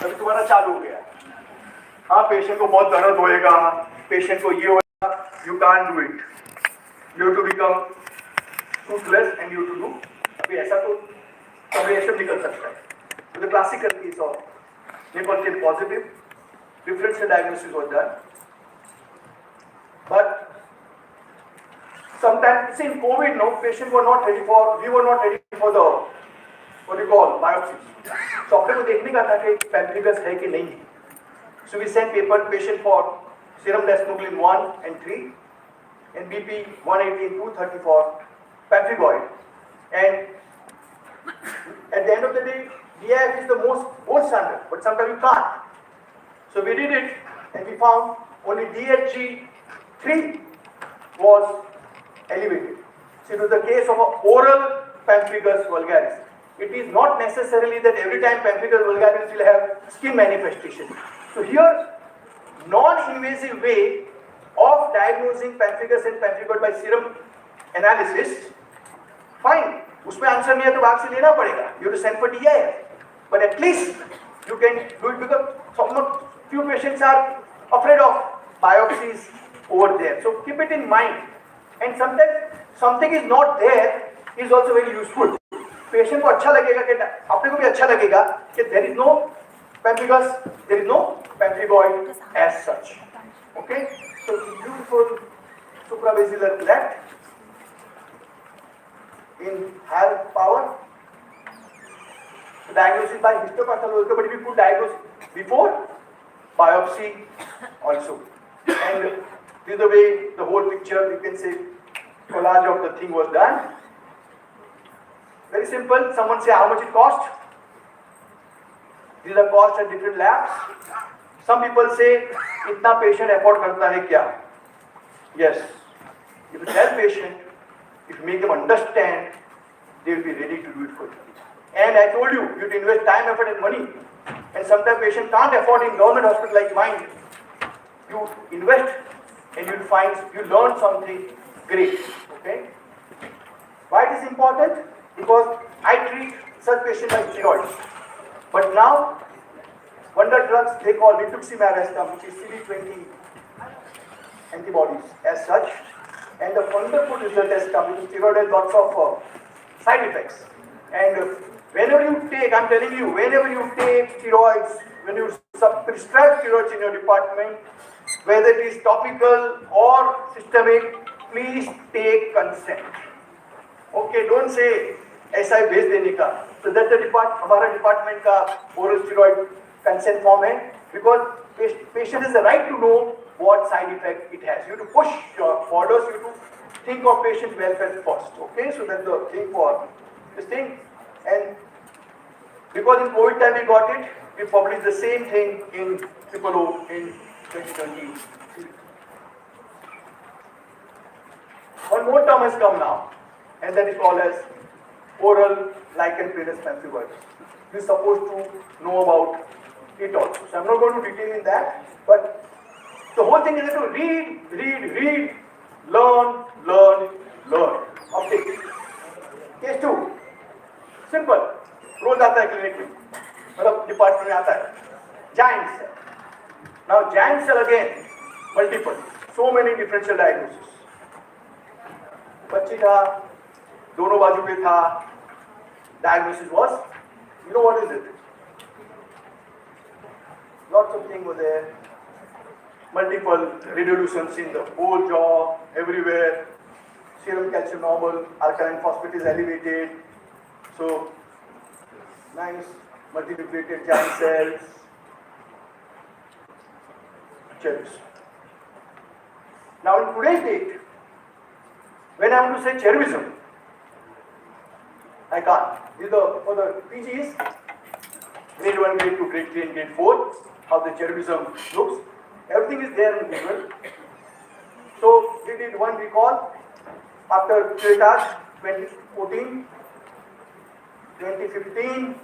अभी तुम्हारा चालू हो गया, हाँ पेशेंट को बहुत दर्द होएगा, पेशेंट को ये होगा, you can't do it, you have to become toothless and you to do. अभी ऐसा तो कम्युनिकेशन निकल सकता है। तो the classical case of nipple case positive, differential diagnosis was done, but sometimes in COVID, no, patient were not ready for, we were not ready for the, what do you call, biopsies. Doctor को देखने का था कि पेम्प्लिगस है कि नहीं है. So we sent patient for serum desmoglin 1 and 3 and BP 180 and 230 for pemphigoid. And at the end of the day, DIF is the most gold standard, but sometimes you can't. So we did it and we found only DHG3 was elevated. So it was the case of an oral pemphigus vulgaris. It is not necessarily that every time pemphigus vulgaris will have skin manifestation. So here, non-invasive way of diagnosing pemphigus and pemphigoid by serum analysis, fine. उसमें answer नहीं है तो आपसे लेना पड़ेगा. You have to send for DIF, but at least you can do it because few patients are afraid of biopsies over there. So keep it in mind. And sometimes something is not there is also very useful. Patient को अच्छा लगेगा कि अपने को भी अच्छा लगेगा कि there is no pemphigus, there is no pemphigoid as such. Okay, so beautiful suprabasilar cleft in higher power. So diagnosis by histopathology, but if you put diagnosis before biopsy also, and this is the way the whole picture, you can say collage of the thing was done. Very simple. Someone say how much it cost. These are cost at different labs. Some people say itna patient afford karta hai kya? Yes. If you tell patient, if you make them understand, they will be ready to do it for you. And I told you, you have to invest time, effort and money. And sometimes patient can't afford in government hospital like mine. You invest and you will find, you learn something great. Okay? Why it is important? Because I treat such patients like steroids. But now, wonder drugs they call rituximab, which is CD20 antibodies as such. And the wonderful result has come, because steroid has lots of side effects. And whenever you take, I'm telling you, whenever you take steroids, when you prescribe steroids in your department, whether it is topical or systemic, please take consent. Okay, don't say ऐसा ही भेज देने का. So that the हमारा department का oral steroid consent form है, because patient has the right to know what side effect it has. You have to push your borders, you have to think of patient welfare first. Okay, so that's the thing for this thing. And because in COVID time we got it, we published the same thing in OO in 2020. One more term has come now, and that is called as oral lichen planus pemphigoid. You're supposed to know about it also. So I'm not going to detail in that, but the whole thing is to read, learn. Update. Case 2. Simple. रोज आता है clinic में, मतलब department में आता है. Giant cell. Now giant cell again, multiple. So many differential diagnoses. बच्ची था, दोनों बाजू पे था. Diagnosis was, you know what is it? Lots of things were there. Multiple radiolutions in the whole jaw, everywhere. Serum calcium normal, alkaline phosphate is elevated. So, nice multinucleated giant cells. Cherries. Now, in today's date, when I want to say cherubism, I can't. These are for the PGs, grade 1, grade 2, grade 3, and grade 4, how the cherubism looks. Everything is there in Google. So, we did one recall after Cretas 2014, 2015,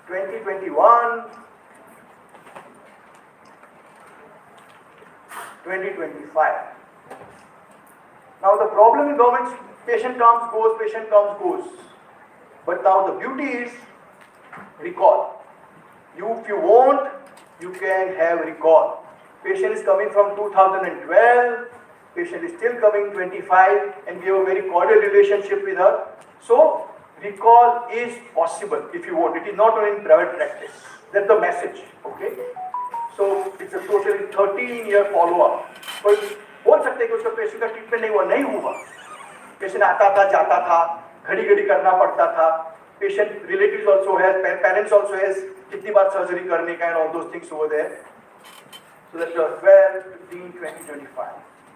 2021, 2025. Now the problem in government, patient comes, goes. But now the beauty is, recall. If you want, you can have recall. Patient is coming from 2012, patient is still coming 25, and we have a very cordial relationship with her. So, recall is possible if you want. It is not only in private practice. That's the message, okay? So, it's a totally 13-year follow-up. But बोल सकते हैं कि उसका patient का treatment नहीं हुआ. Patient आता था, जाता था, घड़ी करना पड़ता था. Patient relatives also has, parents also has कितनी बार सर्जरी करने का and all those things over there. So that's 12, 15, 20, 25.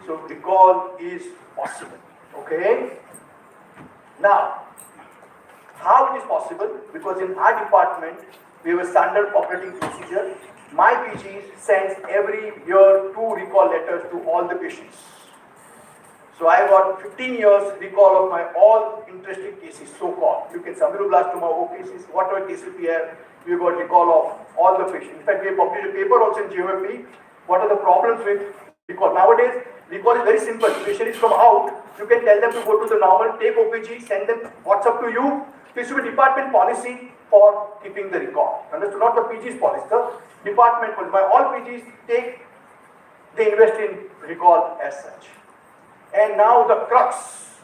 So recall is possible. Okay. Now, how it is possible? Because in our department we have a standard operating procedure. My PG sends every year 2 recall letters to all the patients. So I got 15 years recall of my all interesting cases, so-called. You can ameloblastoma, O cases, whatever cases we have, we got recall of all the patients. In fact, we have published a paper also in GMFP. What are the problems with recall? Nowadays, recall is very simple. Patient is from out, you can tell them to go to the normal, take OPG, send them WhatsApp to you. This should be department policy for keeping the recall. Understood? Not the PG's policy, the department policy. By all PGs they invest in recall as such. And now the crux,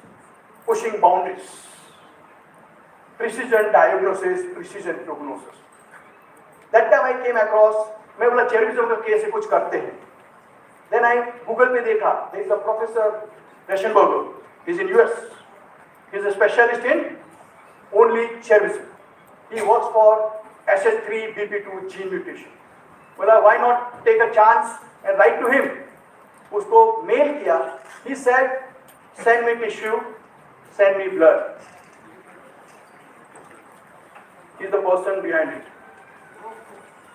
pushing boundaries. Precision diagnosis, precision prognosis. That time I came across, मैं बोला चेरिज्म का case है कुछ करते हैं. Then I Google पे देखा, there is a Professor Reschenberger, he is in US. He is a specialist in only cheirism. He works for SS3BP2 gene mutation. बोला why not take a chance and write to him. उसको mail किया. He said, send me tissue, send me blood. He is the person behind it.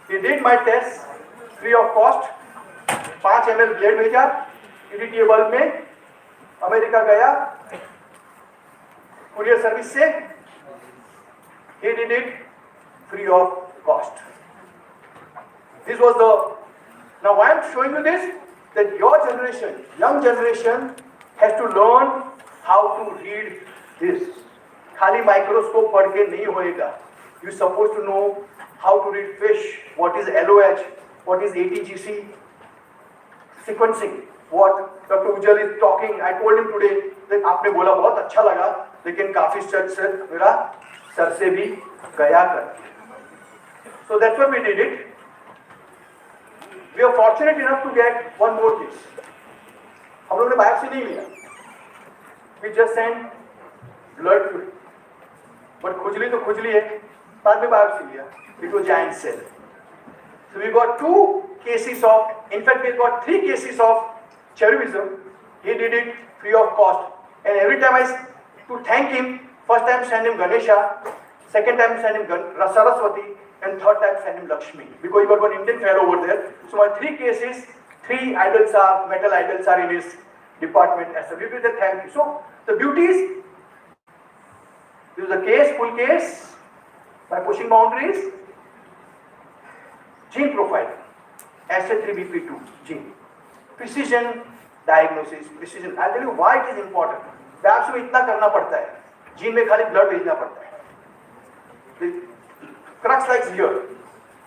He did my test free of cost. 5 ml blade भेजा, EDTA bulb में, America गया, courier service से. He did it free of cost. This was the. Now why I am showing you this? That your generation, young generation, has to learn how to read this. खाली microscope पढ़ के नहीं होएगा. You supposed to know how to read fish, what is LOH, what is ATGC, sequencing, what Dr. Ujjal is talking. I told him today that आपने बोला बहुत अच्छा लगा, लेकिन काफी सच से मेरा सर से भी गया कर. So that's why we did it. We are fortunate enough to get one more case. हम लोगों ने बायोप्सी नहीं लिया. We just sent blood to it. But खुजली तो खुजली है. बाद में बायोप्सी लिया. It was giant cell. So we got 2 cases of, in fact we got 3 cases of cheirism. He did it free of cost. And every time to thank him, first time send him Ganesha, second time send him Saraswati, and third time send him Lakshmi. Because he got one Indian fellow over there. So my 3 cases, 3 idols are, metal idols are in his department as a beauty. Thank you. So the beauty is, this is a case, full case, by pushing boundaries, gene profile, SA3BP2 gene, precision diagnosis, precision. I'll tell you why it is important. Biopsy में इतना करना पड़ता है, gene में खाली blood भेजना पड़ता है. The crux lies here.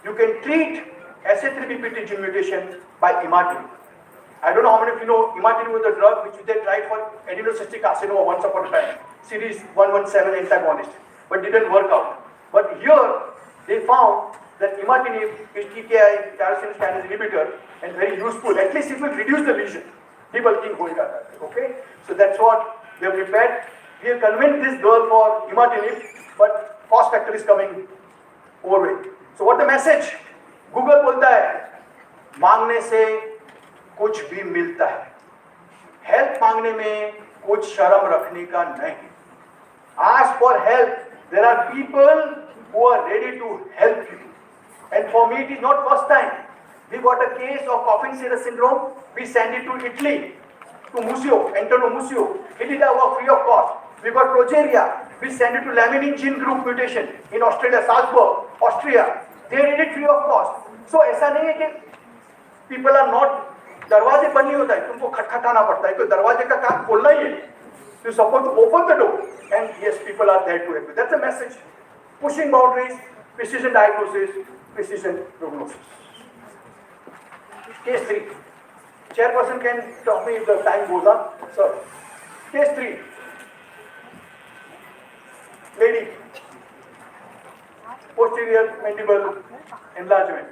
You can treat SA3BP2 gene mutation by imatinib. I don't know how many of you know imatinib was the drug which they tried for adenocystic carcinoma once upon a time, series 117 antagonist, but didn't work out. But here they found that imatinib is TKI, tyrosine kinase inhibitor, and very useful. At least it will reduce the lesion. Debulking होएगा. Okay, so that's what we have prepared. We have convinced this girl for imatinib, but cost factor is coming overweight. So what the message? Google बोलता है, मांगने से कुछ भी मिलता है. Help मांगने में कुछ शर्म रखने का नहीं. Ask for help. There are people who are ready to help you. And for me, it is not first time. We got a case of Coffin-Siris syndrome. We sent it to Italy, to Museo, Antonio Museo. He did our work free of cost. We got progeria. We sent it to laminin gene group mutation in Australia, Salzburg, Austria. They did it free of cost. So ऐसा नहीं है कि people are not, दरवाजे बंद नहीं होता है, तुमको खटखटाना पड़ता है, तो दरवाजे का काम खोलना ही है. You are supposed to open the door, and yes, people are there to help you. That's the message. Pushing boundaries, precision diagnosis, precision prognosis. Case 3. Chairperson can tell me if the time goes up. Sir. Case 3. Lady. Posterior mandible enlargement.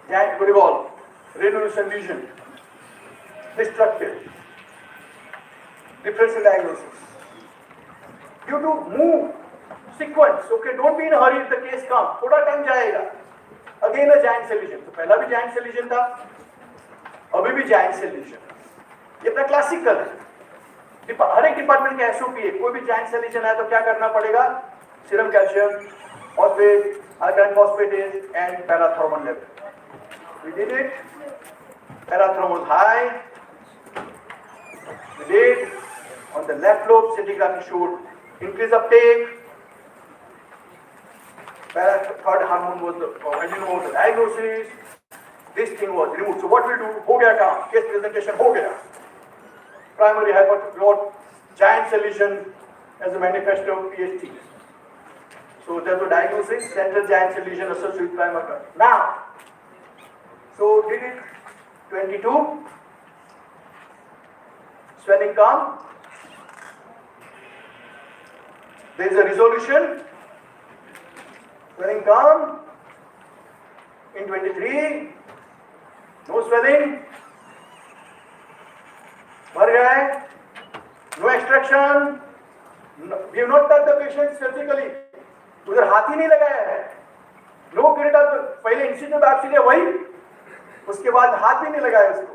Giant revolve. Resolution lesion. Destructive. Differential diagnosis. Due to move sequence, okay, don't be in a hurry if the case comes. थोड़ा time जाएगा. Again a giant cell lesion. तो पहला भी giant cell lesion था, अभी भी giant cell lesion. ये अपना क्लासिकल है. हर एक डिपार्टमेंट का एसओपी है. कोई भी giant cell lesion है तो क्या करना पड़ेगा? Serum calcium, phosphate, alkaline phosphatase and parathermal level. We did it. Parathermal was high. We did. On the left lobe, scintigraphy showed increased uptake. Third hormone was the diagnosis. This thing was removed. So what we do? हो गया काम. Case presentation हो गया. Primary hypertrophy, giant cell lesion as a manifesto of PhD. So there's a diagnosis, central giant cell lesion associated with primary. Now, so did it 22. Swelling calm. There is a resolution. Swelling calm. In 23, no swelling. मर गए. No extraction. No, we have not touched the patient surgically. उधर हाथ ही नहीं लगाया है. No creator पहले incident आपसे लिया वही. उसके बाद हाथ भी नहीं लगाया उसको.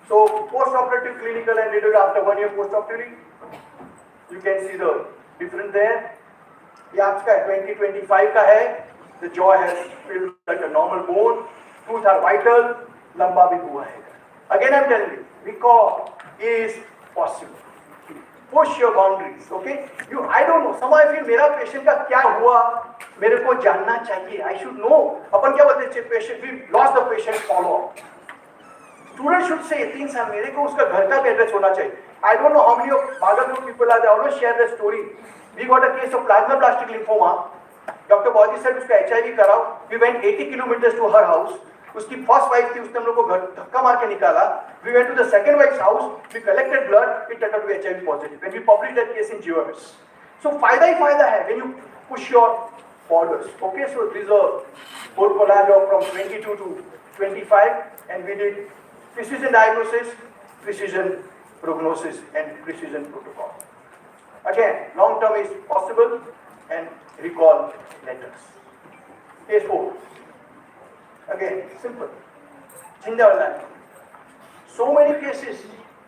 So post-operative clinical and radiograph after 1 year post-operative, you can see the difference there. ये आपका 2025 का है. The jaw has filled like a normal bone. Tooth are vital. लंबा भी हुआ है. Again I'm telling you, recall is possible. Push your boundaries, okay? I don't know. Somehow I feel मेरा patient का क्या हुआ मेरे को जानना चाहिए. I should know. अपन क्या बोलते हैं patient? We lost the patient follow-up. Student should say things are मेरे को उसका घर का एड्रेस होना चाहिए. I don't know how many of Bhagalpur people are. They always share their story. We got a case of plasmablastic lymphoma. Dr. Body said उसका HIV कराओ. We went 80 kilometers to her house. उसकी first wife थी, उसने हम लोग को घर धक्का मार के निकाला. We went to the second wife's house. We collected blood. It turned out to be HIV positive. When we published that case in GOMS. So फायदा ही फायदा है when you push your borders. Okay, so this is a whole collage of from 22 to 25, and we did precision diagnosis, precision prognosis, and precision protocol. Again, long term is possible, and recall letters. Case 4. Again, simple. Gingerland. So many cases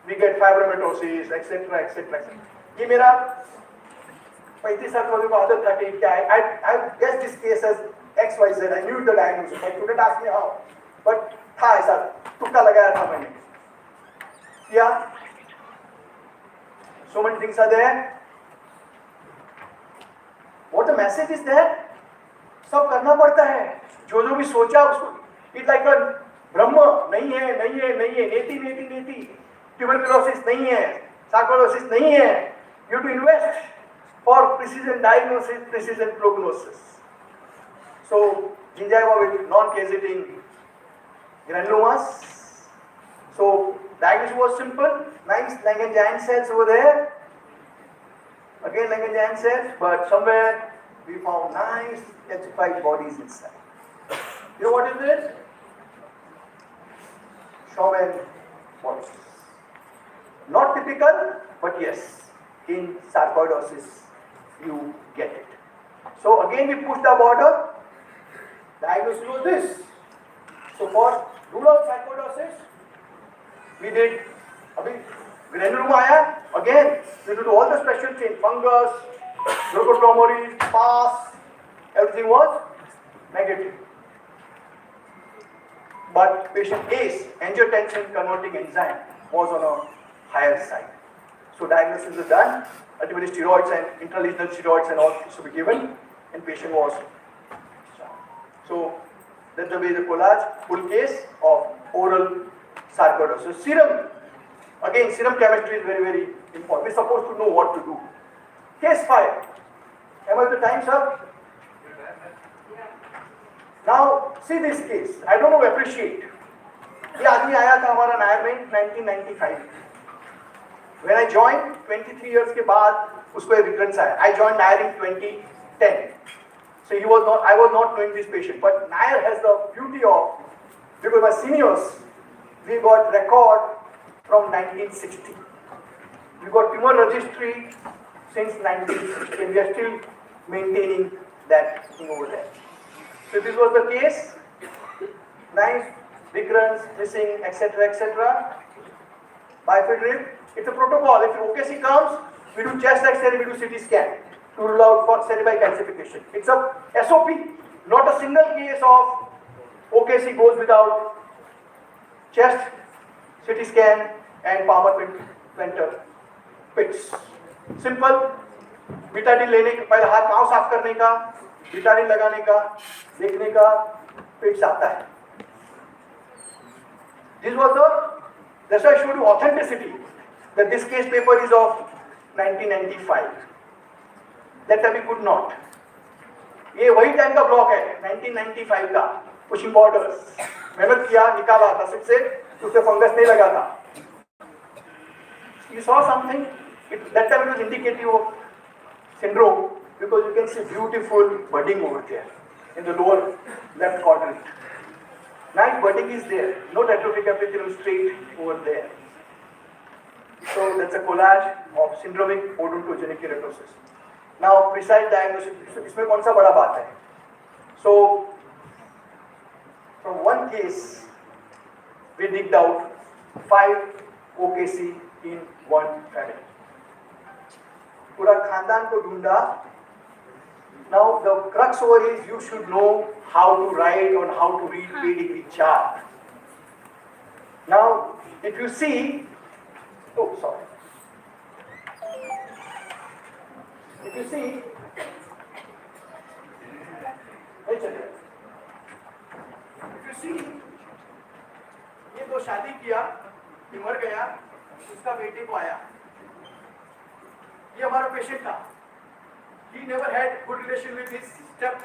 we get fibromatosis, etc., etc. ये मेरा 35 साल वाले को आदत था कि क्या है. I guessed this case as X, Y, Z. I knew the diagnosis. My student asked me how, but था ऐसा तुक्का लगाया था मैंने. Yeah. So many things are there. What the message is there? सब करना पड़ता है. जो भी सोचा उसको. It's like a ब्रह्म नहीं है, नहीं है, नहीं है. नेति, नेति, नेति. Tuberculosis नहीं है. Sarcoidosis नहीं है. You have to invest for precision diagnosis, precision prognosis. So gingiva with non-caseating granulomas. So diagnosis was simple. Nice Langerhans cells over there. Again Langerhans cells, but somewhere we found nice calcified bodies inside. You know what is this? Schaumann bodies. Not typical, but yes, in sarcoidosis you get it. So again we push the border. Diagnosis was this. So for rural sarcoidosis, we did granuloma आया. Again, we did all the special change, fungus, Leukotomoris, PAS, everything was negative. But patient A's angiotensin converting enzyme was on a higher side. So diagnosis is done. Ultimately steroids and intralesional steroids and all should be given, and patient was. So that's the way the collage full case of oral sarcoidosis. Serum Again, serum chemistry is very, very important. We're supposed to know what to do. Case 5. Am I at the time, sir? Now, see this case. I don't know, appreciate. ये आदमी आया था हमारा नायर में 1995. When I joined, 23 years के बाद उसको एक recurrence आया. I joined Nair in 2010. So I was not knowing this patient. But Nair has the beauty of, because my seniors, we got record from 1960. We got tumor registry since 1960, and we are still maintaining that thing over there. So this was the case. Nice recurrence, missing, etc., etc. Bifidril. It's a protocol. If OKC comes, we do chest X-ray, we do CT scan to rule out for cerebral calcification. It's a SOP, not a single case of OKC goes without chest, CT scan, and Palmer plantar pits. Simple. Betadine लेने के पहले हाथ पांव साफ करने का, Betadine लगाने का, देखने का, पिट्स आता है. This was that's why I showed you authenticity. That this case paper is of 1995. That time we could not. ये वही टाइम का ब्लॉक है 1995 का. पुशिंग बॉर्डर्स मेहनत किया, निकाला था से उससे फंगस नहीं लगा था. You saw something. That time it was indicative of syndrome because you can see beautiful budding over there in the lower left quadrant. Nice budding is there. No atrophic epithelium straight over there. So that's a collage of syndromic odontogenic keratosis. Now precise diagnosis. इसमें कौन सा बड़ा बात है? So from one case we digged out 5 OKC in one family. पूरा खानदान को ढूंढा. Now the crux over is you should know how to write or how to read pedigree chart. Now if you see, oh sorry, if you see, ये तो शादी किया, ये मर गया, उसका बेटे को आया. ये हमारा पेशेंट था. He never had good relation with his step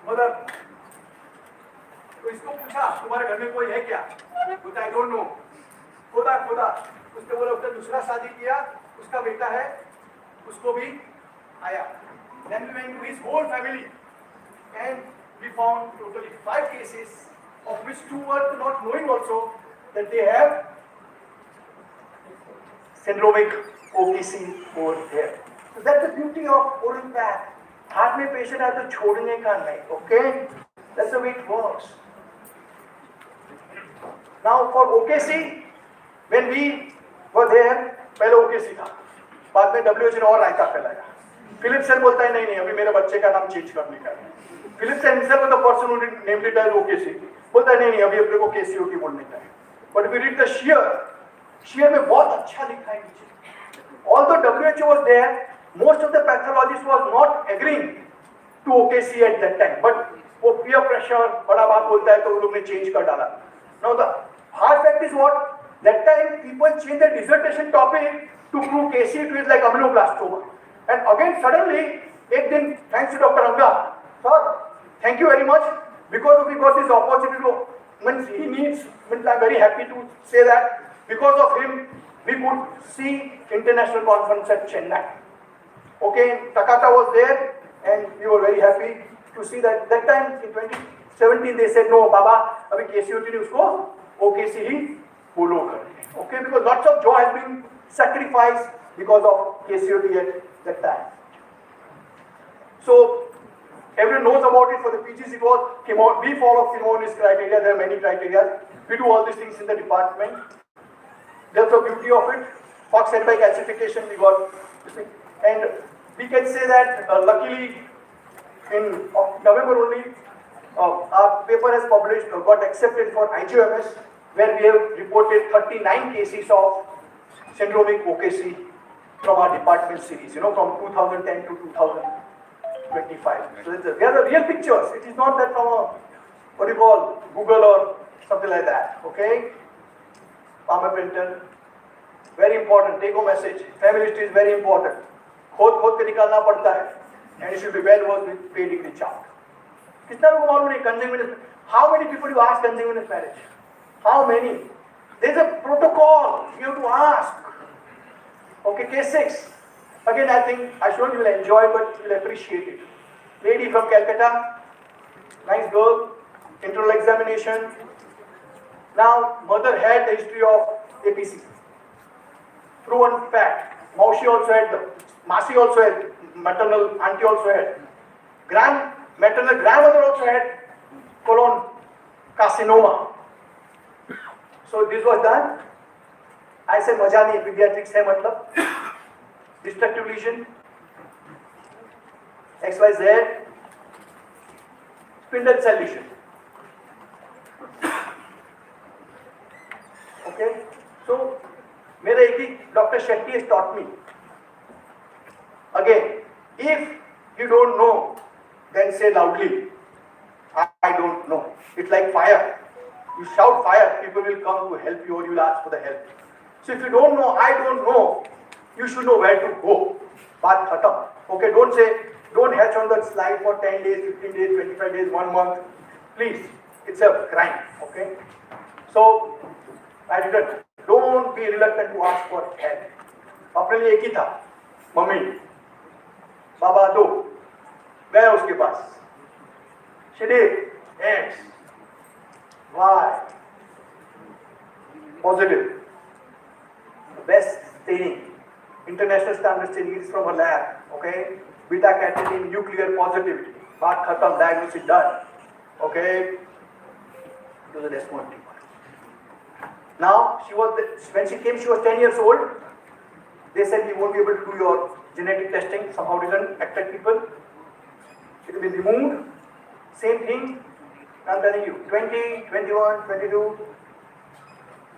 mother. तो इसको पूछा तुम्हारे घर में कोई है क्या? बोलता I don't know. खुदा उसने बोला उसने दूसरा शादी किया, उसका बेटा है, उसको भी आया. Then we went to his whole family and we found totally 5 cases, of which 2 were not knowing also that they have syndromic OKC over here. So that's the beauty of oral path. हाथ में patient है तो छोड़ने का नहीं. Okay, that's the way it works. Now for OKC, when we were there, पहले OKC था, बाद में WHO ने और रायता फैलाया. फिलिप्सन बोलता है नहीं अभी मेरे बच्चे का नाम चेंज करने का है. फिलिप्सन himself was the person who named it as OKC. बोलता है नहीं अभी अपने को KCOT बोलने का है. But if we read the shear में बहुत अच्छा लिखा है नीचे. Although WHO was there, most of the pathologists was not agreeing to OKC at that time. But वो peer pressure बड़ा बात बोलता है तो उन लोग ने change कर डाला. Now the hard fact is what? That time people changed the dissertation topic to prove KC is like amyloblastoma. And again suddenly, एक दिन thanks to Dr. Anga, sir, thank you very much because we got this opportunity to. Means he needs. Means I'm very happy to say that because of him we could see international conference at Chennai. Okay, Takata was there and we were very happy to see that. That time in 2017 they said no, Baba, अभी KCOT ने उसको OKC ही follow कर. Okay, because lots of joy has been sacrificed because of KCOT at that time. So everyone knows about it. For the PGs it was we follow Simone's criteria. There are many criteria. We do all these things in the department. That's the beauty of it. Fox and by calcification we got this thing. And we can say that luckily in November only our paper has published got accepted for IGMS, where we have reported 39 cases of syndromic OKC from our department series, from 2010 to 2025. So they are the real pictures. It is not that from a, what you call, Google or something like that. Okay. palm printer, very important. Take home message. Family history is very important. खोद के निकालना पड़ता है, and it should be well worth with pedigree chart. कितना लोगों को मालूम नहीं consanguineous? How many people you ask consanguineous marriage? How many? There is a protocol you have to ask. Okay, case 6. Again, I think I sure you will enjoy, but you will appreciate it. Lady from Calcutta, nice girl, internal examination. Now, mother had the history of APC. Proven fact. Maushi also had Masi also had, maternal auntie also had. Maternal grandmother also had colon carcinoma. So this was done. I said मजा नहीं, pediatrics है मतलब destructive lesion, XYZ, spindle cell lesion. Okay, so मेरा एक ही Dr. Shetty has taught me. Again, if you don't know, then say loudly, I don't know. It's like fire. You shout fire, people will come to help you or you will ask for the help. So if you don't know, I don't know, you should know where to go. Baat khatam. Okay, don't say, don't hatch on the slide for 10 days, 15 days, 25 days, 1 month. Please, it's a crime. Okay? So, I didn't. Don't be reluctant to ask for help. अपने लिए एक ही था, mummy, बाबा दो, गया उसके पास. She did X, Y, positive. The best staining, international standard staining is from her lab. Okay, beta catenin nuclear positivity. Baat khatam, diagnosis done. Okay, to the desmoid tumor. Now when she came, she was 10 years old. They said we won't be able to do your genetic testing. Somehow didn't attract people. It will be removed. Same thing. I'm telling you, 20, 21, 22.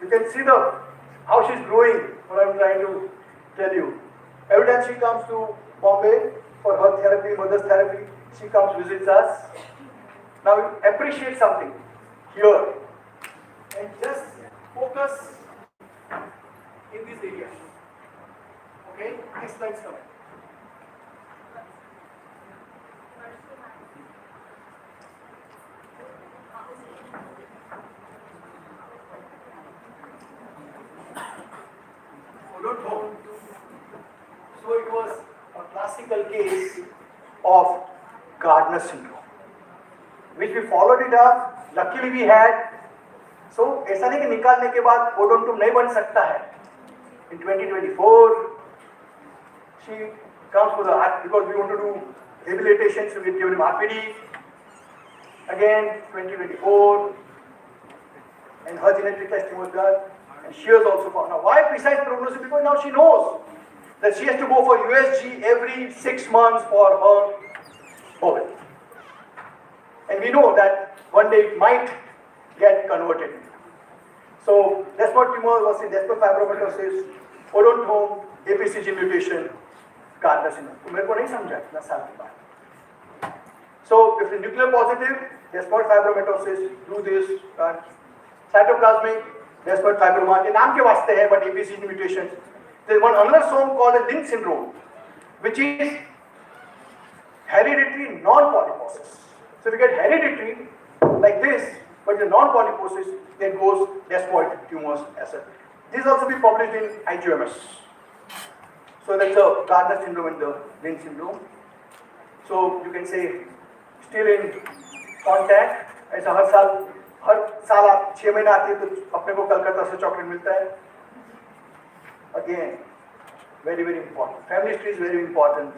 You can see how she's growing. What I'm trying to tell you. Every time she comes to Bombay for her therapy, mother's therapy, she comes visits us. Now appreciate something here and just focus in this area. Okay, next slide's coming. So it was a classical case of Gardner syndrome, which we followed it up. Luckily we had. So ऐसा नहीं कि निकालने के बाद ओडोंटुम नहीं बन सकता है. In 2024, she comes for the heart because we want to do rehabilitation, so we give him RPD. Again, 2024, and her genetic testing was done, and she was also found. Now, why precise prognosis? Because now she knows that she has to go for USG every 6 months for her bowel. And we know that one day it might get converted. So, desmoid tumor was in desmoid fibromatosis, odontome, APCG mutation, Gardner syndrome. तो मेरे को नहीं समझा 10 साल के बाद. So, if it's nuclear positive, desmoid fibromatosis, do this, cytoplasmic, desmoid fibroma, ये नाम के वास्ते है, but APCG mutations. There's one another form called a Lynch syndrome, which is hereditary non-polyposis. So, if you get hereditary like this, but the non-polyposis, then goes desmoid tumors as well. This also be published in IGMS. So that's a Gardner syndrome and the Lynch syndrome. So you can say still in contact. ऐसा हर साल आप 6 महीने आती है तो अपने को कलकत्ता से चॉकलेट मिलता है. Again, very important. Family history is very important.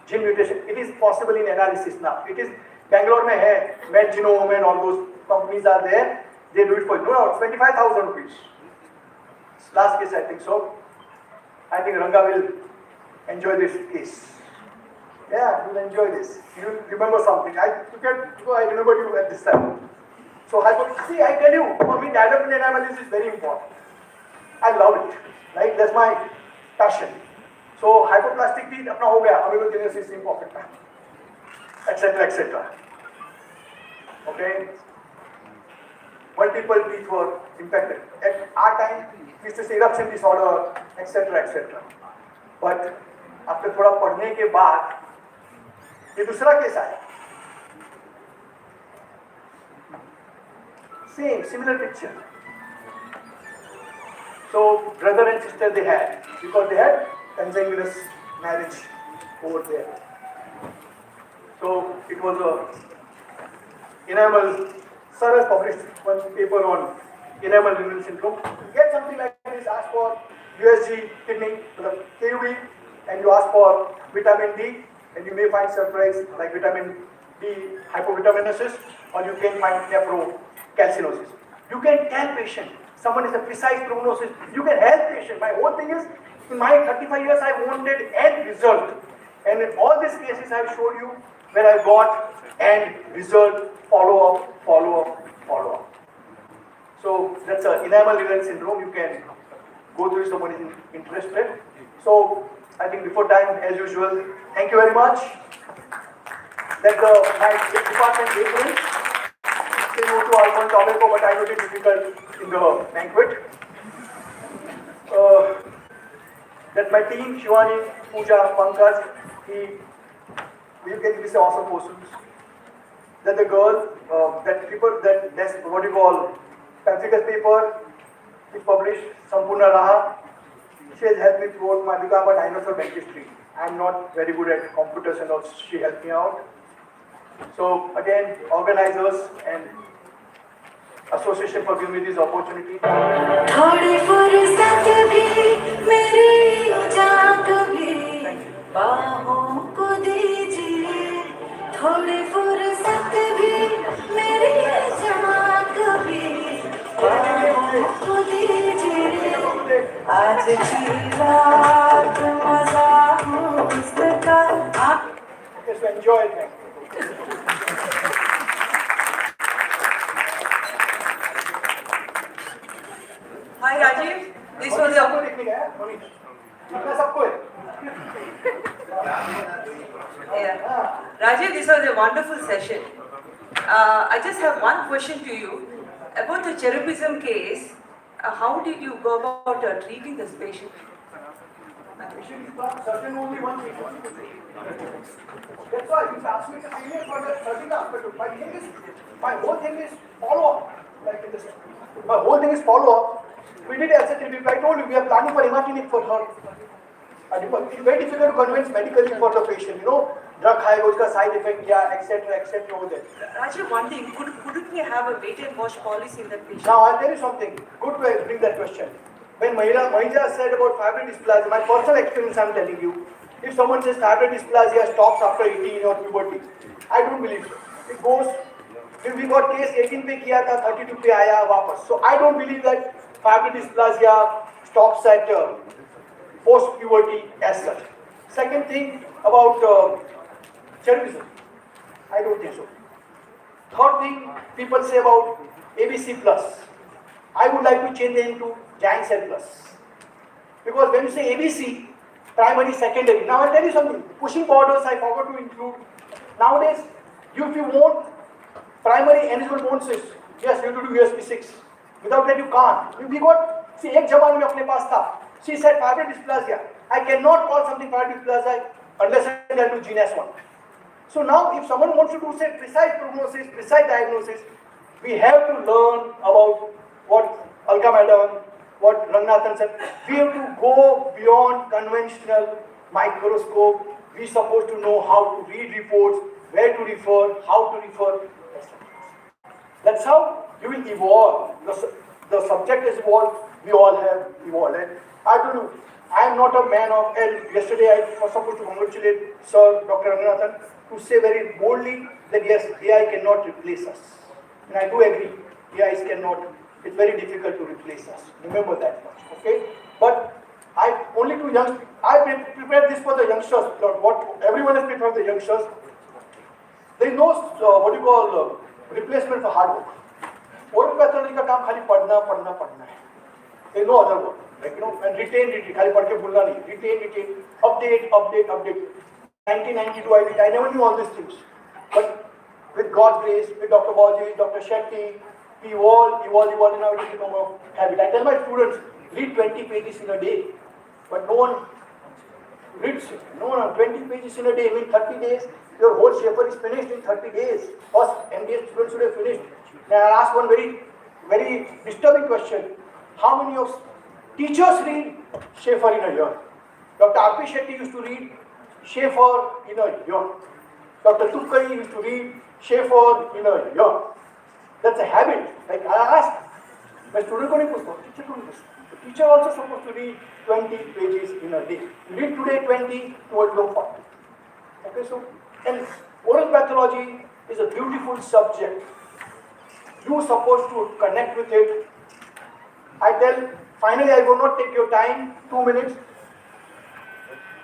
Gene mutation, it is possible in analysis now. It is Bangalore में है, Med Genome and all those companies are there. They do it for you. No, it's 25,000 rupees. Last case, I think so. I think Ranga will enjoy this case. Yeah, you'll enjoy this. You'll remember something. I remember you at this time. So, see, I tell you, for me, development analysis is very important. I love it. Right? That's my passion. So, hypoplastic teeth, अपना हो गया. Amoeba genesis in pocket में, etc. Okay. Multiple teeth were impacted. At our time, This is eruption disorder, etc. etc. But after थोड़ा पढ़ने के बाद ये दूसरा केस आया. Same, similar picture. So brother and sister they had, because they had consanguineous marriage over there. So it was a enamel. Sir has published one paper on enamel renal syndrome. You get something like this, ask for USG kidney, KUV, and you ask for vitamin D, and you may find surprise like vitamin D hypovitaminasis, or you can find nephrocalcinosis. You can tell patient, someone is a precise prognosis, you can help patient. My whole thing is, in my 35 years I wanted end result. And in all these cases I have showed you where I got end result, follow up. So that's an enamel renal syndrome. You can go through if someone is interested. So I think before time, as usual, thank you very much. That my department aprons say no to alcohol tobacco, but I know it is difficult in the banquet. That my team, Shivani, Pooja, Pankaj, we get this awesome persons. That the girl, that people, that's what you call pamphletus paper, which published Sampurna Raha. She has helped me throughout my, because I'm a dinosaur dentistry. I'm not very good at computers and all, she helped me out. So again, organizers and association for giving me this opportunity. आज की रात मजा मुस्का. Just enjoy it. Hi Rajiv, this was a Rajiv, this was a wonderful session. I just have one question to you about the cherubism case. How did you go about treating this patient? Certain only one thing. That's why you asked me to finish for the certain aspect. My whole thing is follow up. Like in this, my whole thing is follow up. We did LC3. I told you we are planning for imatinib for her. It's very difficult to convince medically for the patient. You know, drug खाएगा उसका side effect क्या, etc. over there. Rajiv, one thing, couldn't we have a wait and watch policy in that patient? Now I'll tell you something. Good to bring that question. When Mahija said about fibroid dysplasia, my personal experience I'm telling you, if someone says fibroid dysplasia stops after 18 or puberty, I don't believe so. It goes, if we got case 18 पे किया था, 32 पे आया वापस. So I don't believe that fibroid dysplasia stops at post-puberty as such. Second thing about cherubism, I don't think so. Third thing, people say about ABC plus. I would like to change it into giant cell plus. Because when you say ABC, primary, secondary, now I'll tell you something. Pushing borders, I forgot to include. Nowadays, if you want primary eligible bone cyst, yes, you have to do USP6. Without that, you can't. We got, see, एक जमाने में अपने पास था. She said fibroid dysplasia. I cannot call something fibroid dysplasia unless I can do GNAS1. So now, if someone wants to do, say, precise prognosis, precise diagnosis, we have to learn about what Alka Madam, what Ranganathan said. We have to go beyond conventional microscope. We are supposed to know how to read reports, where to refer, how to refer. That's how you will evolve. The subject is evolved. We all have evolved. And I don't know. I am not a man of, and yesterday I was supposed to congratulate Sir Dr. Ranganathan to say very boldly that yes, AI cannot replace us. And I do agree, AI cannot, it's very difficult to replace us. Remember that much, okay? But I only to young, I prepared this for the youngsters, what everyone has prepared for the youngsters. There is no, what you call, replacement for hard work. Oral pathology का काम खाली पढ़ना है. There is no other work. Like, you know, and retain, खाली पढ़ के भूलना नहीं. Retain, update. 1992 I never knew all these things. But with God's grace, with Dr. Baji, Dr. Shetty, we all evolve and now it has become a habit. I tell my students, read 20 pages in a day, but no one reads it. No, 20 pages in a day, I mean 30 days, your whole Schaefer is finished in 30 days. First MBA students should have finished. Now I'll ask one very disturbing question. How many of teachers read Schaefer in a year? Dr. R.P. Shetty used to read Schaefer in a year. Dr. Tukkari used to read Schaefer in a year. That's a habit. Like I ask, my student को नहीं पूछता, teacher को नहीं पूछता. The teacher also supposed to read 20 pages in a day. You read today 20, tomorrow don't fall. Okay, so and oral pathology is a beautiful subject. You supposed to connect with it. I tell, finally I will not take your time, 2 minutes.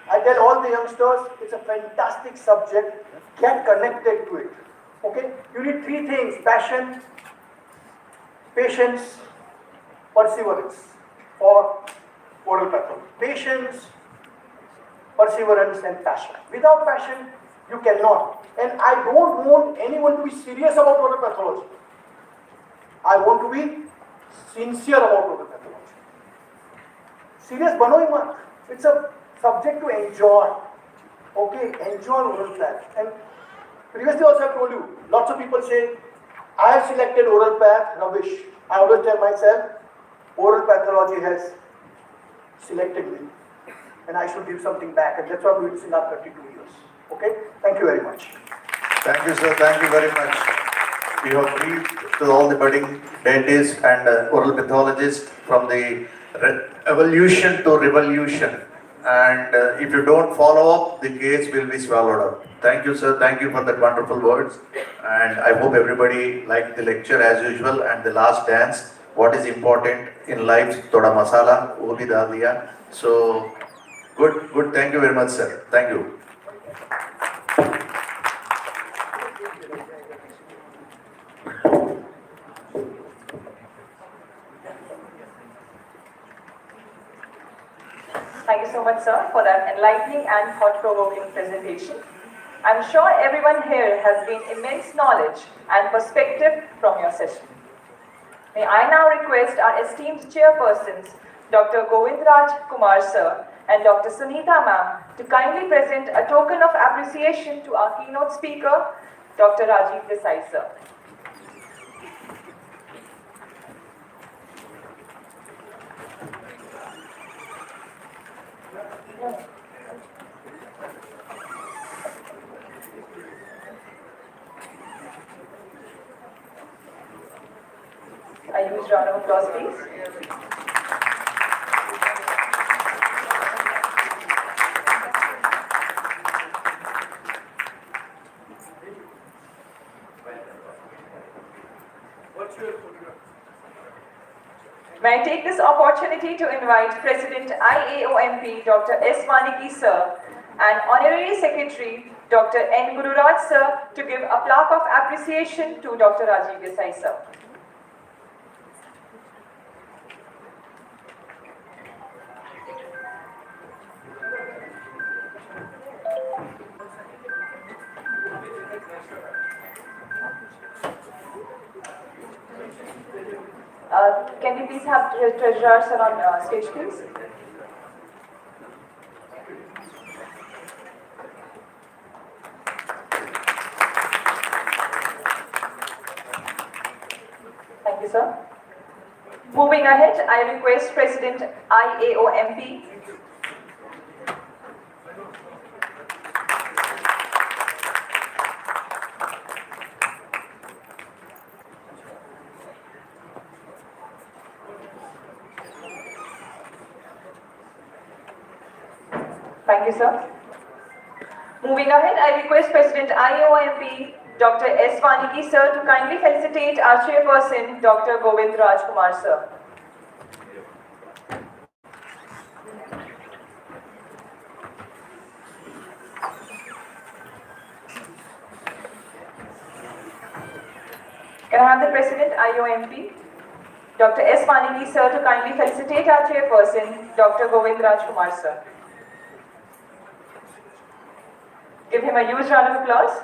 I tell all the youngsters, it's a fantastic subject. Get connected to it. Okay? You need 3 things: passion, patience, perseverance for oral pathology. Patience, perseverance and passion. Without passion, you cannot. And I don't want anyone to be serious about oral pathology. I want to be sincere about oral pathology. Serious bano hi mat. It's a subject to enjoy. Okay, enjoy oral path. And previously also I told you, lots of people say, I have selected oral path, rubbish. I always tell myself, oral pathology has selected me. And I should give something back. And that's what I'm doing in the last 32 years. Okay, thank you very much. Thank you, sir. Thank you very much. You have briefed to all the budding dentists and oral pathologists from the evolution to revolution. And if you don't follow up, the case will be swallowed up. Thank you, sir. Thank you for that wonderful words. And I hope everybody liked the lecture as usual. And the last dance, what is important in life, thoda masala, wo bhi dal diya. So, good. Thank you very much, sir. Thank you. Thank you so much, sir, for that enlightening and thought-provoking presentation. I'm sure everyone here has gained immense knowledge and perspective from your session. May I now request our esteemed chairpersons, Dr. Govindraj Kumar, sir, and Dr. Sunita ma'am, to kindly present a token of appreciation to our keynote speaker, Dr. Rajiv Desai, sir. A huge round of applause, please. May I take this opportunity to invite President IAOMP Dr. S. Vaniki sir and Honorary Secretary Dr. N. Gururaj sir to give a plaque of appreciation to Dr. Rajiv Desai sir. Can we please have Treasurer sir on stage, please? Thank you, sir. Moving ahead, I request President IAOMP. Thank you, sir. Moving ahead, I request President IOMP, Dr. S. Vaniki, sir, to kindly felicitate our chairperson, Dr. Govind Raj Kumar, sir. Can I have the President IOMP, Dr. S. Vaniki, sir, to kindly felicitate our chairperson, Dr. Govind Raj Kumar, sir. Give him a huge round of applause.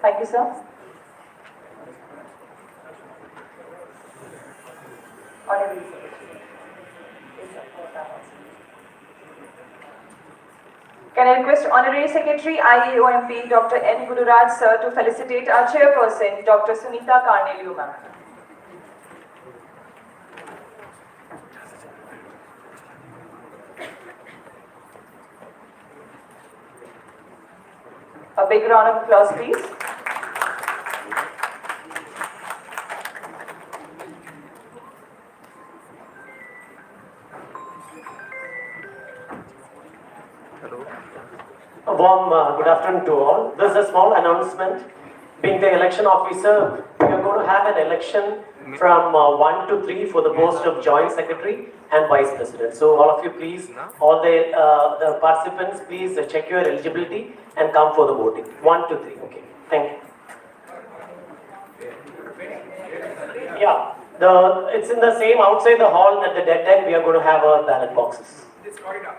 Thank you, sir. Honorary Secretary. Yes, sir. Can I request Honorary Secretary IAOMP Dr. N. Gururaj sir to felicitate our chairperson Dr. Sunita Carneliu ma'am. A big round of applause, please. A warm good afternoon to all. This is a small announcement. Being the election officer, we are going to have an election from 1 to 3 for the post of Joint Secretary and Vice President. So all of you please, all the participants, please check your eligibility and come for the voting. 1 to 3. Okay. Thank you. Yeah, it's in the same outside the hall at the dead end. We are going to have our ballot boxes. This corridor.